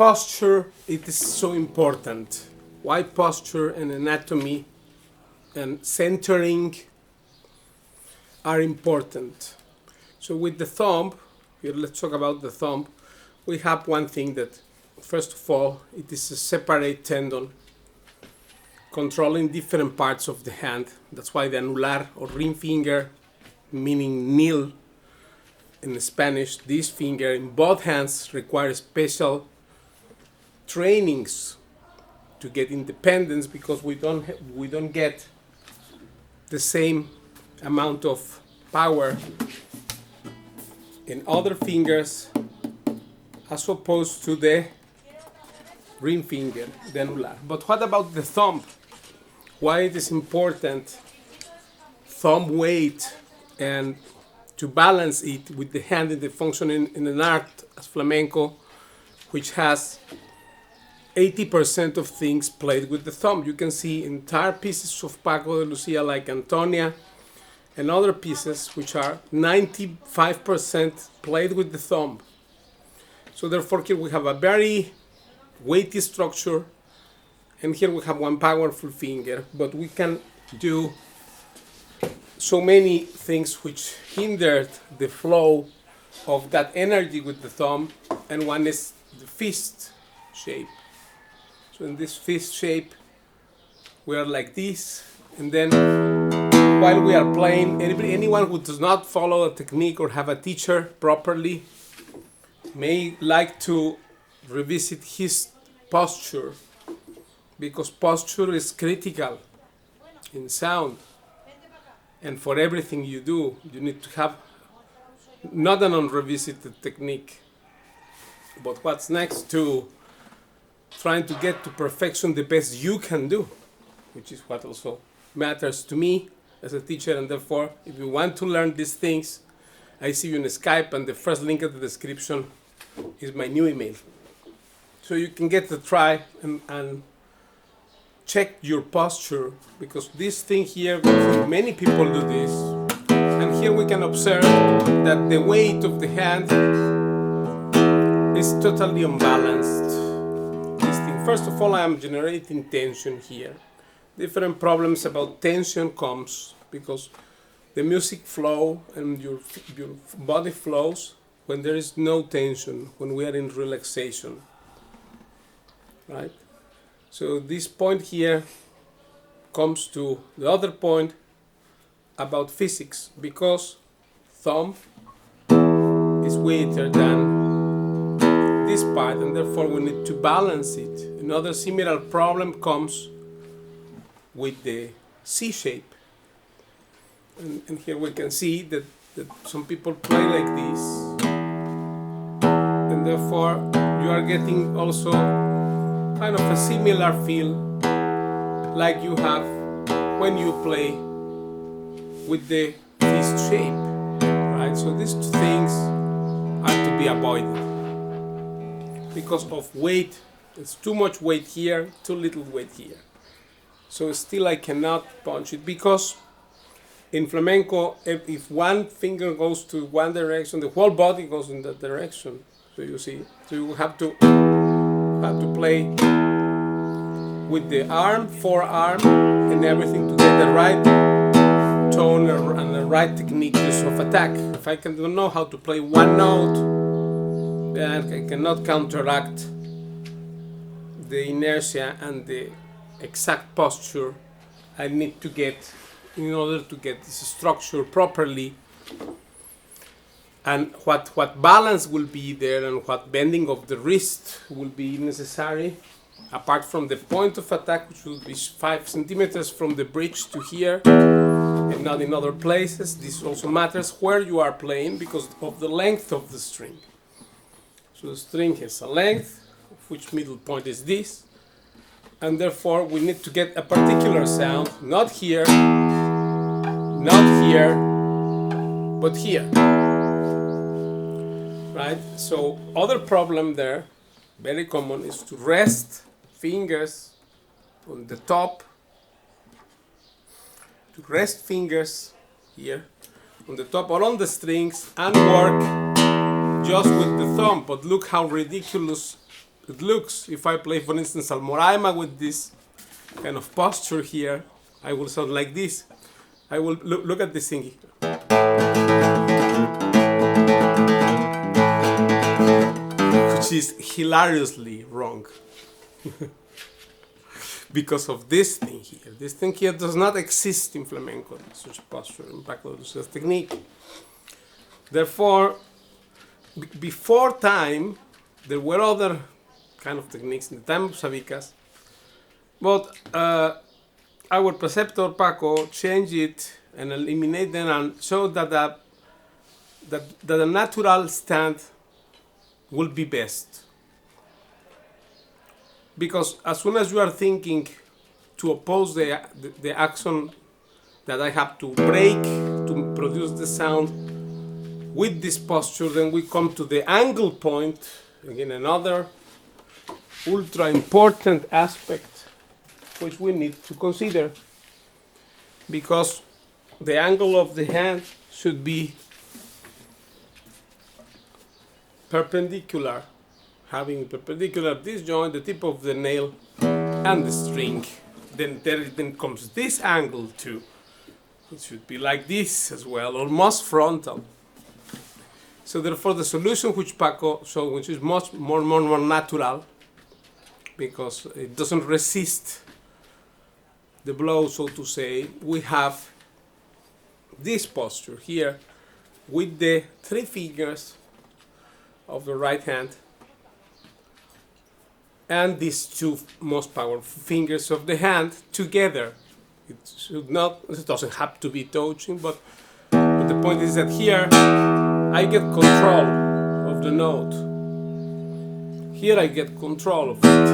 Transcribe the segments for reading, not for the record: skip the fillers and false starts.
posture it is so important? Why posture and anatomy and centering are important? So with the thumb, here let's talk about the thumb. We have one thing that, first of all, it is a separate tendon controlling different parts of the hand. That's why the anular or ring finger, meaning nil in Spanish, this finger in both hands requires special trainings to get independence, because we don't get the same amount of power in other fingers as opposed to the ring finger, the anular. But what about the thumb? Why it is important thumb weight and to balance it with the hand in the function in an art as flamenco, which has 80% of things played with the thumb. You can see entire pieces of Paco de Lucia like Antonia and other pieces which are 95% played with the thumb. So therefore here we have a very weighty structure, and here we have one powerful finger, but we can do so many things which hindered the flow of that energy with the thumb, and one is the fist shape. So in this fist shape we are like this, and then while we are playing, anyone who does not follow a technique or have a teacher properly may like to revisit his posture, because posture is critical in sound, and for everything you do you need to have not an unrevisited technique, but what's next to trying to get to perfection the best you can do, which is what also matters to me as a teacher. And therefore, if you want to learn these things, I see you in Skype, and the first link in the description is my new email. So you can get to try and check your posture, because this thing here, many people do this. And here we can observe that the weight of the hand is totally unbalanced. This thing, first of all, I am generating tension here. Different problems about tension comes because the music flow and your body flows when there is no tension, when we are in relaxation, right? So this point here comes to the other point about physics, because thumb is weightier than this part, and therefore we need to balance it. Another similar problem comes with the C shape. And here we can see that some people play like this, and therefore you are getting also kind of a similar feel like you have when you play with the fist shape, right? So these two things are to be avoided because of weight. It's too much weight here, too little weight here. So still I cannot punch it, because in flamenco, if one finger goes to one direction, the whole body goes in that direction. So you see, so you have to play with the arm, forearm, and everything to get the right tone and the right technique of attack. If I don't know how to play one note, then I cannot counteract the inertia and the exact posture I need to get in order to get this structure properly, and what balance will be there and what bending of the wrist will be necessary, apart from the point of attack, which will be 5 centimeters from the bridge to here and not in other places. This also matters where you are playing because of the length of the string. So the string has a length, of which middle point is this, and therefore we need to get a particular sound, not here, but here, right? So other problem there, very common, is to rest fingers on the top, to rest fingers here on the top or on the strings and work just with the thumb. But look how ridiculous it looks. If I play, for instance, Almoraima with this kind of posture here, I will sound like this. I will look at this thing here. Which is hilariously wrong. Because of this thing here. This thing here does not exist in flamenco, such a posture in Paco de Lucia's technique. Therefore, before time, there were other kind of techniques in the time of Sabicas, but our preceptor Paco changed it and eliminated them and showed that the natural stand will be best. Because as soon as you are thinking to oppose the action that I have to break to produce the sound with this posture, then we come to the angle point, again another ultra important aspect which we need to consider, because the angle of the hand should be perpendicular, having perpendicular this joint, the tip of the nail and the string. Then comes this angle too. It should be like this as well, almost frontal. So therefore the solution which Paco showed, which is much more natural, because it doesn't resist the blow, so to say, we have this posture here with the 3 fingers of the right hand and these 2 most powerful fingers of the hand together. It doesn't have to be touching, but the point is that here I get control of the note. Here I get control of it.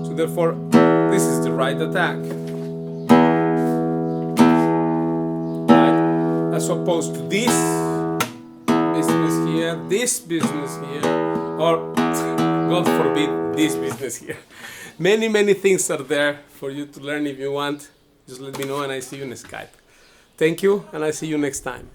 So therefore, this is the right attack. Right? As opposed to this business here, this business here, or God forbid, this business here. Many things are there for you to learn if you want. Just let me know and I see you in Skype. Thank you, and I see you next time.